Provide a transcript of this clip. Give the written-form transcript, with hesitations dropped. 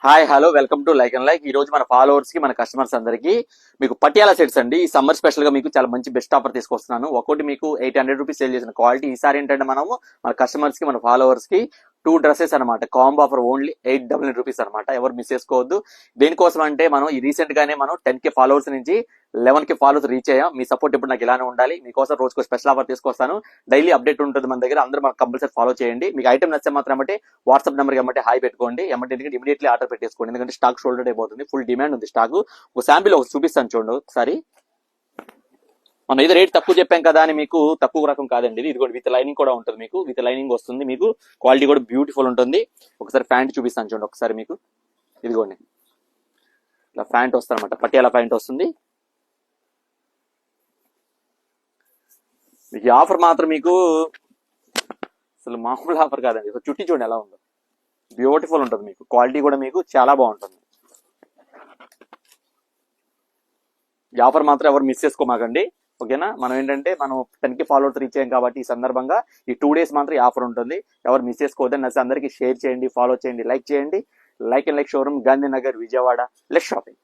Hi hello welcome to like and like. ఈ రోజు మన ఫాలోవర్స్ కి మన కస్టమర్స్ అందరికి మీకు పటియాలా సెట్స్ అండి. ఈ సమ్మర్ స్పెషల్ గా మీకు చాలా మంచి బెస్ట్ ఆఫర్ తీసుకొస్తున్నాను. ఒకటి మీకు 800 రూపీస్ సేల్ చేసిన క్వాలిటీ. ఈసారి ఏంటంటే మనము మన కస్టమర్స్ కి మన ఫాలోవర్స్ కి 2 డ్రెస్సెస్ అనమాట. కాంబో ఆఫర్ ఓన్లీ 899 రూపీస్ అనమాట. ఎవరు మిస్ చేసుకోవద్దు. దేనికోసం అంటే మనం ఈ రీసెంట్ గానే మనం 10K ఫాలోవర్స్ నుంచి 11K ఫాలోవర్స్ రీచ్ అయ్యాం. మీ సపోర్ట్ ఇప్పుడు నాకు ఇలానే ఉండాలి. మీకోసం రోజుకు స్పెషల్ ఆఫర్ తీసుకొస్తాను. డైలీ అప్డేట్ ఉంటుంది మన దగ్గర. అందరూ మనకు కంపల్సరీ ఫాలో చేయండి. మీకు ఐటమ్ నచ్చే మాత్రం అంటే వాట్సాప్ నెంబర్ ఎమ్మటే హాయ్ పెట్టుకోండి. ఎందుకంటే ఇమీడియట్లీ ఆర్డర్ పెట్టేసుకోండి. ఎందుకంటే స్టాక్ షోల్డర్ అయిపోతుంది. ఫుల్ డిమాండ్ ఉంది స్టాక్. ఒక శాంపిల్ ఒక చూపిస్తాను చూడండి ఒకసారి. మనం ఏదో రేట్ తక్కువ చెప్పాం కదా అని మీకు తక్కువ రకం కాదండి ఇది. కూడా విత్ లైనింగ్ కూడా ఉంటుంది. మీకు విత్ లైనింగ్ వస్తుంది. మీకు క్వాలిటీ కూడా బ్యూటిఫుల్ ఉంటుంది. ఒకసారి ప్యాంట్ చూపిస్తాను చూడండి ఒకసారి మీకు. ఇదిగోండి ఇలా ప్యాంట్ వస్తుంది అనమాట. పటియాలా ప్యాంట్ వస్తుంది. మీకు ఆఫర్ మాత్రం మీకు అసలు మామూలు ఆఫర్ కాదండి. చుట్టి చూడండి ఎలా ఉందో. బ్యూటిఫుల్ ఉంటుంది. మీకు క్వాలిటీ కూడా మీకు చాలా బాగుంటుంది. ఈ ఆఫర్ మాత్రం ఎవరు మిస్ చేసుకోమాకండి. ఓకేనా. మనం ఏంటంటే మనం 10K ఫాలోవర్స్ రీచ్ అయ్యాం కాబట్టి ఈ సందర్భంగా ఈ 2 days మాత్రం ఈ ఆఫర్ ఉంటుంది. ఎవరు మిస్ చేసుకోవద్దని నచ్చి అందరికీ షేర్ చేయండి, ఫాలో చేయండి, లైక్ చేయండి. Like and like showroom, Gandhinagar, Vijayawada. Let's shopping.